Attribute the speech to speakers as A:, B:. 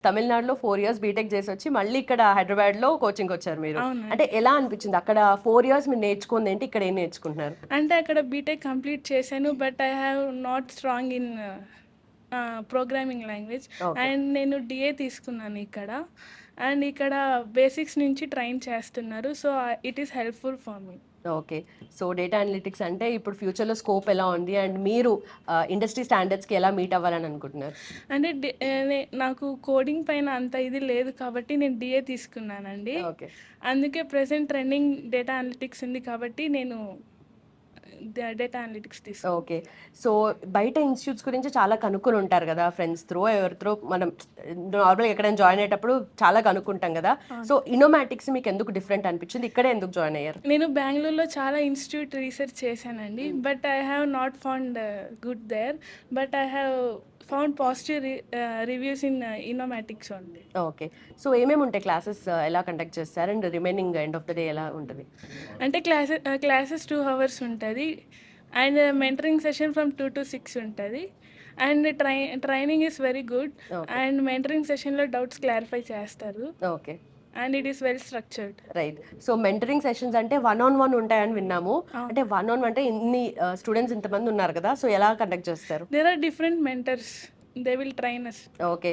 A: తమిళనాడులో 4 years BTech చేసి వచ్చి మళ్ళీ ఇక్కడ హైదరాబాద్లో కోచింగ్ వచ్చారు మీరు.
B: అవునండి.
A: అంటే ఎలా అనిపించింది అక్కడ 4 ఇయర్స్ మీరు నేర్చుకుంది ఏంటి, ఇక్కడ ఏం నేర్చుకుంటున్నారు?
B: అంటే అక్కడ బీటెక్ కంప్లీట్ చేశాను, but I have not strong in programming language.
A: Okay.
B: And నేను డిఏ తీసుకున్నాను ఇక్కడ, అండ్ ఇక్కడ బేసిక్స్ నుంచి ట్రైన్ చేస్తున్నారు. So it is helpful for me.
A: Okay. So data analytics అంటే ఇప్పుడు ఫ్యూచర్లో స్కోప్ ఎలా ఉంది అండ్ మీరు ఇండస్ట్రీ స్టాండర్డ్స్కి ఎలా మీట్ అవ్వాలని అనుకుంటున్నారు?
B: అంటే నాకు కోడింగ్ పైన అంత ఇది లేదు కాబట్టి నేను డిఏ తీసుకున్నానండి.
A: ఓకే.
B: అందుకే ప్రెసెంట్ ట్రెండింగ్ డేటా అనలిటిక్స్ ఉంది కాబట్టి నేను డేటా అనలిటిక్స్ తీసుకున్నాను.
A: ఓకే. సో బయట ఇన్స్టిట్యూట్స్ గురించి చాలా కనుక్కొని ఉంటారు కదా, ఫ్రెండ్స్ త్రో ఎవరితో మనం నార్మల్గా ఎక్కడైనా జాయిన్ అయ్యేటప్పుడు చాలా కనుక్కుంటాం కదా. సో ఇన్నోమాటిక్స్ మీకు ఎందుకు డిఫరెంట్ అనిపించింది, ఇక్కడే ఎందుకు జాయిన్ అయ్యారు?
B: నేను బెంగళూరులో చాలా ఇన్స్టిట్యూట్ రీసెర్చ్ చేశానండి, but I have not found good there, but I have found positive reviews in Innomatics only.
A: Okay. So ఏమేమి ఉంటాయి క్లాసెస్, ఎలా కండక్ట్ చేస్తారు and remaining end of the day ఎలా ఉంటుంది?
B: అంటే క్లాసెస్ 2 hours ఉంటుంది, and mentoring session from 2 to 6 ఉంటుంది, and training is very good, and mentoring సెషన్లో డౌట్స్ క్లారిఫై చేస్తారు,
A: okay.
B: And it is well structured.
A: Right. So mentoring sessions అంటే 1-on-1 ఉంటాయని విన్నాము. అంటే 1-on-1 అంటే ఇన్ని స్టూడెంట్స్ ఇంతమంది ఉన్నారు కదా, సో ఎలా కండక్ట్ చేస్తారు?
B: There are different mentors, they will train us.
A: Okay.